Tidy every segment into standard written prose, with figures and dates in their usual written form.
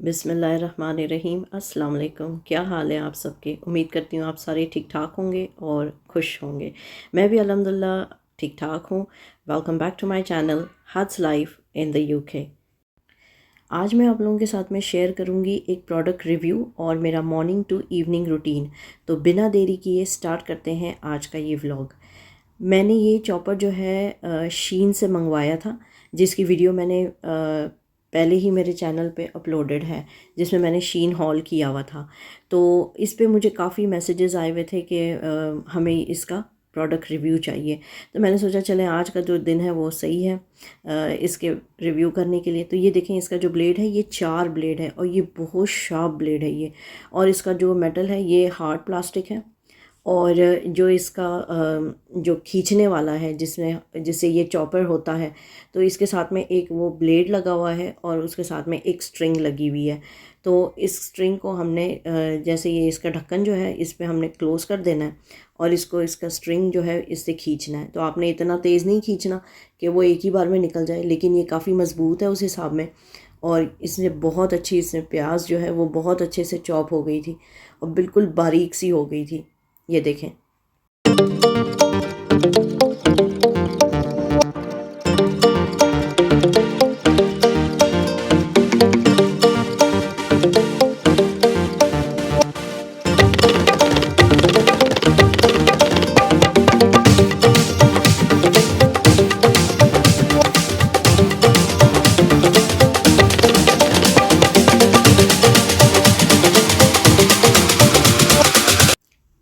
बिस्मिल्लाहिर्रहमानिर्रहीम। अस्सलाम वालेकुम। क्या हाल है आप सबके? उम्मीद करती हूँ आप सारे ठीक ठाक होंगे और खुश होंगे। मैं भी अल्हम्दुलिल्लाह ठीक ठाक हूँ। Welcome back to my channel huts life in the UK. आज मैं आप लोगों के साथ में शेयर करूँगी एक प्रोडक्ट रिव्यू और मेरा मॉर्निंग टू इवनिंग रूटीन। तो बिना देरी किए स्टार्ट करते हैं आज का ये व्लॉग। मैंने ये चॉपर जो है शीन से मंगवाया था, जिसकी वीडियो मैंने पहले ही मेरे चैनल पे अपलोडेड है, जिसमें मैंने शीन हॉल किया हुआ था। तो इस पे मुझे काफ़ी मैसेजेस आए हुए थे कि हमें इसका प्रोडक्ट रिव्यू चाहिए। तो मैंने सोचा चलें आज का जो दिन है वो सही है इसके रिव्यू करने के लिए। तो ये देखें, इसका जो ब्लेड है ये 4 ब्लेड है और ये बहुत शार्प ब्लेड है ये। और इसका जो मेटल है ये हार्ड प्लास्टिक है। और जो इसका जो खींचने वाला है जिससे ये चॉपर होता है, तो इसके साथ में एक वो ब्लेड लगा हुआ है और उसके साथ में एक स्ट्रिंग लगी हुई है। तो इस स्ट्रिंग को हमने जैसे ये इसका ढक्कन जो है इस पे हमने क्लोज़ कर देना है और इसका स्ट्रिंग जो है इससे खींचना है। तो आपने इतना तेज़ नहीं खींचना कि वो एक ही बार में निकल जाए, लेकिन ये काफ़ी मज़बूत है उस हिसाब में। और इसमें बहुत अच्छी इसमें प्याज जो है वो बहुत अच्छे से चॉप हो गई थी और बिल्कुल बारीक सी हो गई थी। ये देखें।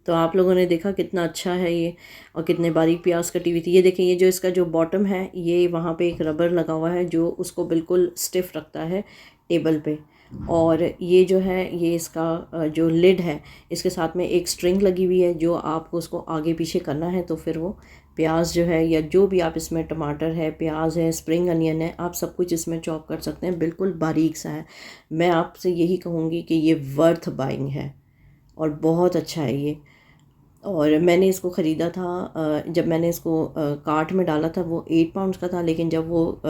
तो आप लोगों ने देखा कितना अच्छा है ये और कितने बारीक प्याज कटी हुई थी। ये देखें, ये जो इसका जो बॉटम है ये वहाँ पे एक रबर लगा हुआ है जो उसको बिल्कुल स्टिफ रखता है टेबल पे। और ये जो है ये इसका जो लिड है इसके साथ में एक स्ट्रिंग लगी हुई है, जो आपको उसको आगे पीछे करना है तो फिर वो प्याज जो है या जो भी आप इसमें टमाटर है, प्याज है, स्प्रिंग अनियन है, आप सब कुछ इसमें चॉप कर सकते हैं। बिल्कुल बारीक सा है। मैं आपसे यही कहूँगी कि ये वर्थ बाइंग है और बहुत अच्छा है ये। और मैंने इसको ख़रीदा था जब मैंने इसको कार्ट में डाला था वो 8 पाउंड्स का था, लेकिन जब वो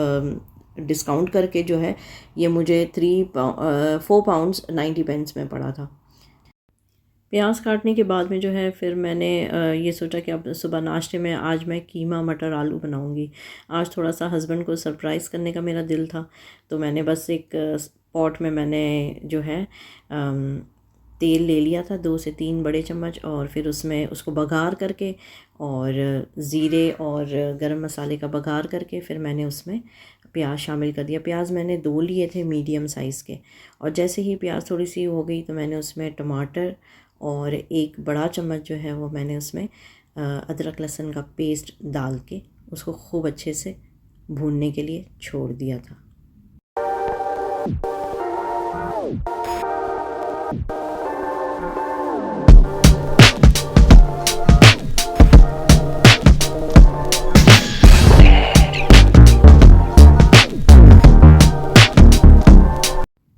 डिस्काउंट करके जो है ये मुझे 4 पाउंड्स 90 पेंस में पड़ा था। प्याज काटने के बाद में जो है फिर मैंने ये सोचा कि अब सुबह नाश्ते में आज मैं कीमा मटर आलू बनाऊंगी। आज थोड़ा सा हस्बैंड को सरप्राइज़ करने का मेरा दिल था, तो मैंने बस एक पॉट में मैंने जो है तेल ले लिया था 2 से 3 बड़े चम्मच, और फिर उसमें उसको बघार करके और ज़ीरे और गरम मसाले का बघार करके फिर मैंने उसमें प्याज शामिल कर दिया। प्याज मैंने 2 लिए थे मीडियम साइज़ के। और जैसे ही प्याज थोड़ी सी हो गई तो मैंने उसमें टमाटर और एक बड़ा चम्मच जो है वो मैंने उसमें अदरक लहसुन का पेस्ट डाल के उसको खूब अच्छे से भूनने के लिए छोड़ दिया था।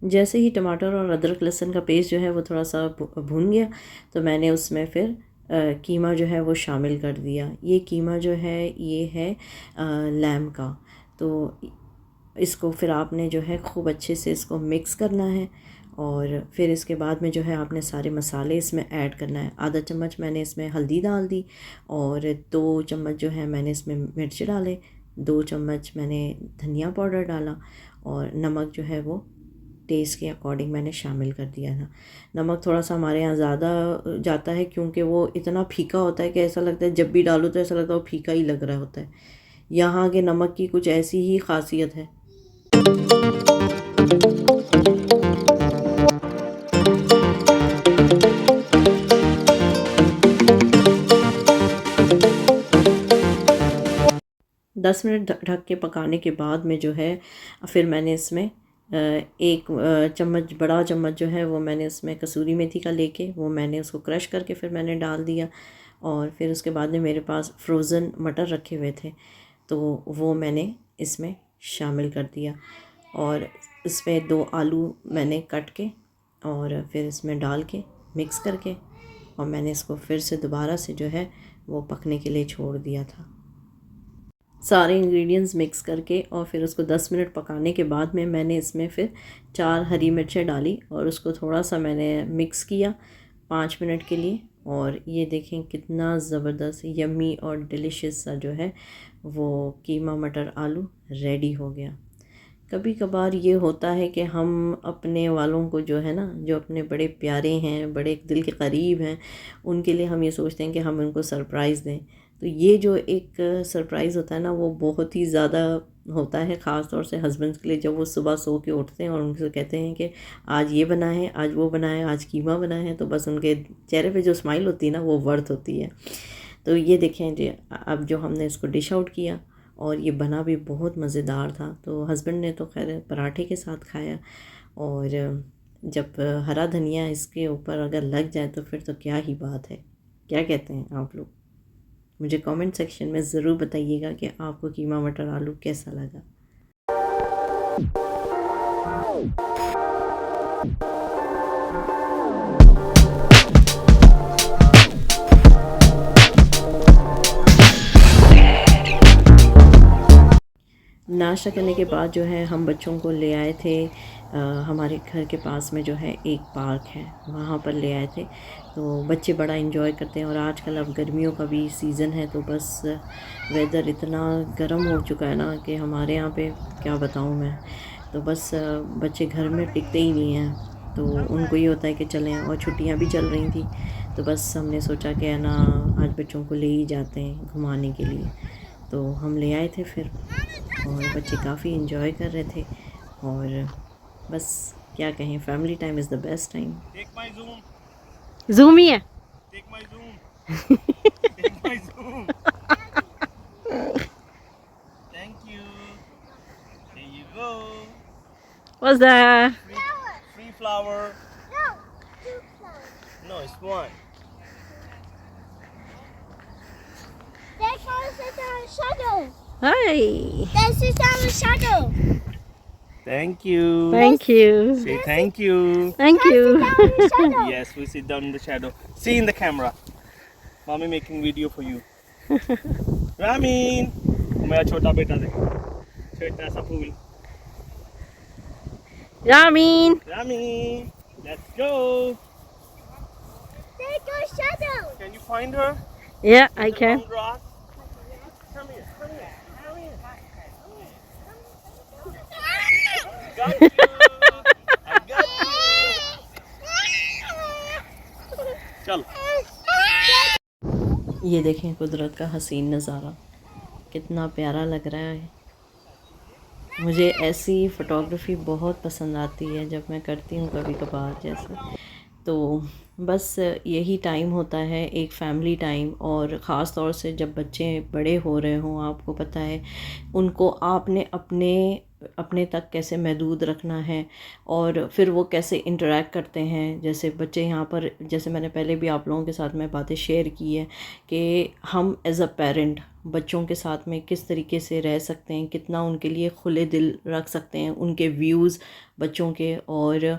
जैसे ही टमाटर और अदरक लहसुन का पेस्ट जो है वो थोड़ा सा भून गया तो मैंने उसमें फिर कीमा जो है वो शामिल कर दिया। ये कीमा जो है ये है लैम का। तो इसको फिर आपने जो है खूब अच्छे से इसको मिक्स करना है और फिर इसके बाद में जो है आपने सारे मसाले इसमें ऐड करना है। आधा चम्मच मैंने इसमें हल्दी डाल दी और 2 चम्मच जो है मैंने इसमें मिर्च डाले, 2 चम्मच मैंने धनिया पाउडर डाला और नमक जो है वो टेस्ट के अकॉर्डिंग मैंने शामिल कर दिया था। नमक थोड़ा सा हमारे यहाँ ज़्यादा जाता है क्योंकि वो इतना फीका होता है कि ऐसा लगता है जब भी डालो तो ऐसा लगता है वो फीका ही लग रहा होता है। यहाँ के नमक की कुछ ऐसी ही खासियत है। 10 मिनट ढक के पकाने के बाद में जो है फिर मैंने इसमें एक चम्मच बड़ा चम्मच जो है वो मैंने उसमें कसूरी मेथी का लेके वो मैंने उसको क्रश करके फिर मैंने डाल दिया। और फिर उसके बाद में मेरे पास फ्रोज़न मटर रखे हुए थे तो वो मैंने इसमें शामिल कर दिया। और इसमें 2 आलू मैंने कट के और फिर इसमें डाल के मिक्स करके और मैंने इसको फिर से दोबारा से जो है वो पकने के लिए छोड़ दिया था। सारे इंग्रेडिएंट्स मिक्स करके और फिर उसको 10 मिनट पकाने के बाद में मैंने इसमें फिर 4 हरी मिर्चें डाली और उसको थोड़ा सा मैंने मिक्स किया 5 मिनट के लिए। और ये देखें कितना ज़बरदस्त यम्मी और डिलीशियस सा जो है वो कीमा मटर आलू रेडी हो गया। कभी कभार ये होता है कि हम अपने वालों को जो है ना, जो अपने बड़े प्यारे हैं, बड़े दिल के करीब हैं, उनके लिए हम ये सोचते हैं कि हम उनको सरप्राइज़ दें। तो ये जो एक सरप्राइज़ होता है ना, वो बहुत ही ज़्यादा होता है, ख़ास तौर से हस्बैंड्स के लिए, जब वो सुबह सो के उठते हैं और उनसे कहते हैं कि आज ये बना है, आज वो बना है, आज कीमा बना है, तो बस उनके चेहरे पे जो स्माइल होती है ना, वो वर्थ होती है। तो ये देखें जी, अब जो हमने इसको डिश आउट किया और ये बना भी बहुत मज़ेदार था। तो हस्बैंड ने तो खैर पराठे के साथ खाया, और जब हरा धनिया इसके ऊपर अगर लग जाए तो फिर तो क्या ही बात है। क्या कहते हैं आप लोग? मुझे कमेंट सेक्शन में ज़रूर बताइएगा कि आपको कीमा मटर आलू कैसा लगा। नाश्ता करने के बाद जो है हम बच्चों को ले आए थे, हमारे घर के पास में जो है एक पार्क है, वहाँ पर ले आए थे। तो बच्चे बड़ा एंजॉय करते हैं, और आजकल अब गर्मियों का भी सीज़न है, तो बस वेदर इतना गर्म हो चुका है ना कि हमारे यहाँ पे क्या बताऊँ मैं। तो बस बच्चे घर में टिकते ही नहीं हैं, तो उनको ये होता है कि चलें, और छुट्टियाँ भी चल रही थी, तो बस हमने सोचा कि है ना आज बच्चों को ले ही जाते हैं घुमाने के लिए। तो हम ले आए थे फिर, और बच्चे काफ़ी इन्जॉय कर रहे थे। और बस क्या कहें, family time is the best time. Zoom ही है। Take my zoom. Take my zoom. Thank you. Here you go. What's that? Free flower. No, two flowers. No, it's one. That color is our shadow. Hi. This is our shadow. Thank you. Thank you. Say thank you. Thank you. Our shadow. Yes, we sit down in the shadow. See in the camera. Mommy making video for you. Ramin. मेरा छोटा बेटा दे, छोटा सा फूल। Yamin. Ramin, let's go. There's our shadow. Can you find her? Yeah, I The can. long rock? Come here, come here, come here. Got you. I got you. चल। ये देखें कुदरत का हसीन नज़ारा, कितना प्यारा लग रहा है। मुझे ऐसी फ़ोटोग्राफ़ी बहुत पसंद आती है, जब मैं करती हूँ कभी कभार जैसे। तो बस यही टाइम होता है, एक फ़ैमिली टाइम, और ख़ास तौर से जब बच्चे बड़े हो रहे हों, आपको पता है उनको आपने अपने अपने तक कैसे महदूद रखना है, और फिर वो कैसे इंटरेक्ट करते हैं। जैसे बच्चे यहाँ पर, जैसे मैंने पहले भी आप लोगों के साथ में बातें शेयर की है कि हम एज़ अ पेरेंट बच्चों के साथ में किस तरीके से रह सकते हैं, कितना उनके लिए खुले दिल रख सकते हैं, उनके व्यूज़ बच्चों के। और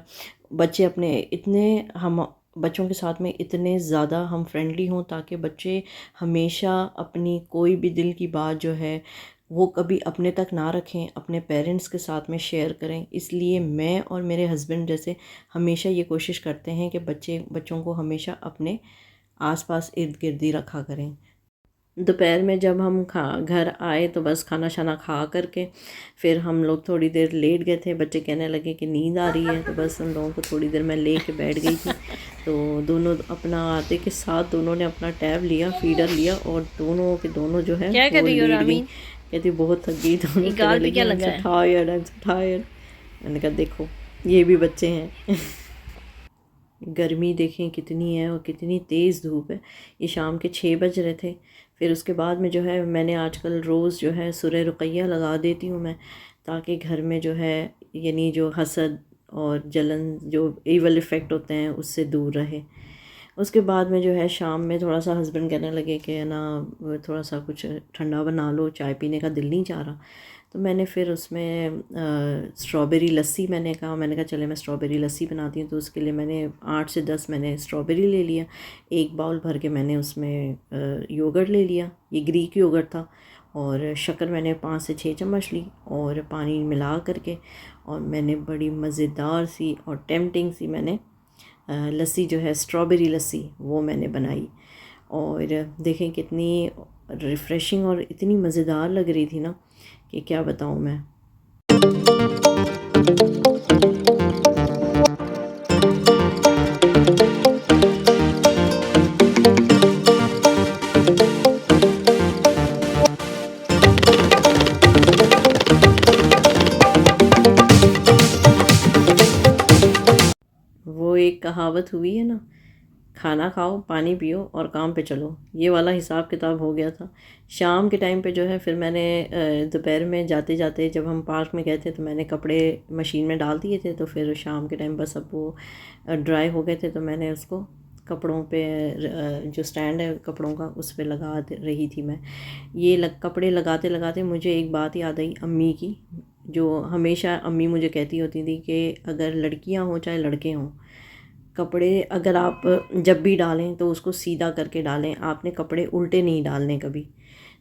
बच्चे अपने इतने, हम बच्चों के साथ में इतने ज़्यादा हम फ्रेंडली हों ताकि बच्चे हमेशा अपनी कोई भी दिल की बात जो है वो कभी अपने तक ना रखें, अपने पेरेंट्स के साथ में शेयर करें। इसलिए मैं और मेरे हस्बैंड जैसे हमेशा ये कोशिश करते हैं कि बच्चों को हमेशा अपने आसपास इर्द गिर्द ही रखा करें। दोपहर में जब हम घर आए तो बस खाना शाना खा करके फिर हम लोग थोड़ी देर लेट गए थे। बच्चे कहने लगे कि नींद आ रही है, तो बस उन लोगों को थोड़ी देर मैं ले के बैठ गई थी। तो दोनों अपना आते के साथ दोनों ने अपना टैब लिया, फीडर लिया, और दोनों के दोनों जो है क्या कर रही हो रामीन? कहती बहुत थक गई। दोनों गाल पे क्या लगा है? टायर्ड। मैंने कहा देखो ये भी बच्चे हैं। गर्मी देखें कितनी है और कितनी तेज़ धूप है। ये शाम के 6 बज रहे थे। फिर उसके बाद में जो है मैंने आजकल रोज़ जो है सूरह रुक़ैया लगा देती हूँ मैं, ताकि घर में जो है यानी जो हसद और जलन, जो इवल इफ़ेक्ट होते हैं, उससे दूर रहे। उसके बाद में जो है शाम में थोड़ा सा हस्बैंड कहने लगे कि ना थोड़ा सा कुछ ठंडा बना लो, चाय पीने का दिल नहीं चाह रहा। तो मैंने फिर उसमें स्ट्रॉबेरी लस्सी, मैंने कहा चले मैं स्ट्रॉबेरी लस्सी बनाती हूँ। तो उसके लिए मैंने 8 से 10 मैंने स्ट्रॉबेरी ले लिया, एक बाउल भर के मैंने उसमें योगर्ट ले लिया, ये ग्रीक योगर्ट था, और शक्कर मैंने 5 से 6 चम्मच ली और पानी मिला करके, और मैंने बड़ी मज़ेदार सी और टेम्पटिंग सी मैंने लस्सी जो है स्ट्रॉबेरी लस्सी वो मैंने बनाई। और देखें कितनी रिफ़्रेशिंग और इतनी मज़ेदार लग रही थी ना कि क्या बताऊँ मैं। वो एक कहावत हुई है ना, खाना खाओ पानी पियो और काम पे चलो, ये वाला हिसाब किताब हो गया था। शाम के टाइम पे जो है फिर मैंने दोपहर में जाते जाते जब हम पार्क में गए थे तो मैंने कपड़े मशीन में डाल दिए थे, तो फिर शाम के टाइम बस अब वो ड्राई हो गए थे तो मैंने उसको कपड़ों पे जो स्टैंड है कपड़ों का उस पे लगा रही थी मैं। ये कपड़े लगाते लगाते मुझे एक बात याद आई अम्मी की, जो हमेशा अम्मी मुझे कहती होती थी कि अगर लड़कियां हों चाहे लड़के हों, कपड़े अगर आप जब भी डालें तो उसको सीधा करके डालें, आपने कपड़े उल्टे नहीं डालने कभी।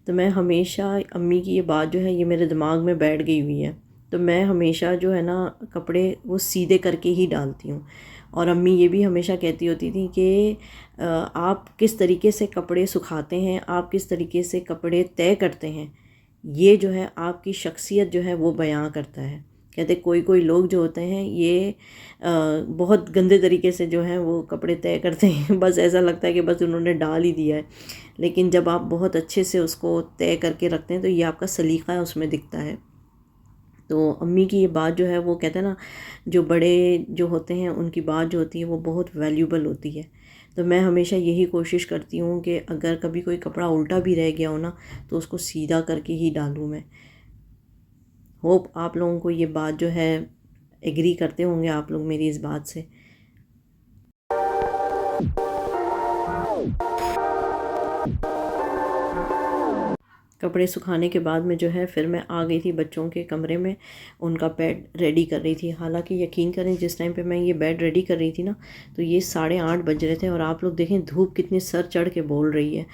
तो मैं हमेशा अम्मी की ये बात जो है ये मेरे दिमाग में बैठ गई हुई है, तो मैं हमेशा जो है ना कपड़े वो सीधे करके ही डालती हूँ। और अम्मी ये भी हमेशा कहती होती थी कि आप किस तरीके से कपड़े सुखाते हैं, आप किस तरीके से कपड़े तय करते हैं, ये जो है आपकी शख्सियत जो है वो बयां करता है। कहते कोई कोई लोग जो होते हैं ये बहुत गंदे तरीके से जो है वो कपड़े तय करते हैं, बस ऐसा लगता है कि बस उन्होंने डाल ही दिया है। लेकिन जब आप बहुत अच्छे से उसको तय करके रखते हैं तो ये आपका सलीक़ा है उसमें दिखता है। तो अम्मी की ये बात जो है वो कहते हैं ना, जो बड़े जो होते हैं उनकी बात जो होती है वो बहुत वैल्यूबल होती है। तो मैं हमेशा यही कोशिश करती हूँ कि अगर कभी कोई कपड़ा उल्टा भी रह गया हो ना तो उसको सीधा करके ही डालूँ मैं। होप आप लोगों को ये बात जो है एग्री करते होंगे आप लोग मेरी इस बात से। कपड़े सुखाने के बाद में जो है फिर मैं आ गई थी बच्चों के कमरे में, उनका बेड रेडी कर रही थी। हालांकि यकीन करें जिस टाइम पे मैं ये बेड रेडी कर रही थी ना तो ये 8:30 बज रहे थे, और आप लोग देखें धूप कितनी सर चढ़ के बोल रही है,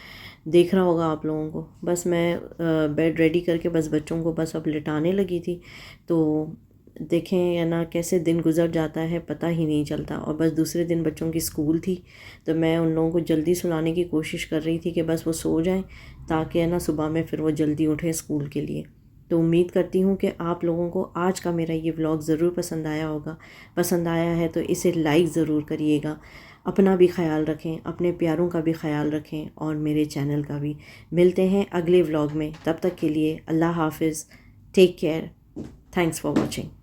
देख रहा होगा आप लोगों को। बस मैं बेड रेडी करके बस बच्चों को बस अब लिटाने लगी थी, तो देखें या ना कैसे दिन गुजर जाता है पता ही नहीं चलता। और बस दूसरे दिन बच्चों की स्कूल थी तो मैं उन लोगों को जल्दी सुलाने की कोशिश कर रही थी कि बस वो सो जाएं ताकि है ना सुबह में फिर वो जल्दी उठें स्कूल के लिए। तो उम्मीद करती हूँ कि आप लोगों को आज का मेरा ये व्लॉग ज़रूर पसंद आया होगा। पसंद आया है तो इसे लाइक ज़रूर करिएगा। अपना भी ख्याल रखें, अपने प्यारों का भी ख्याल रखें और मेरे चैनल का भी। मिलते हैं अगले व्लॉग में, तब तक के लिए अल्लाह हाफिज़, take care, thanks for watching.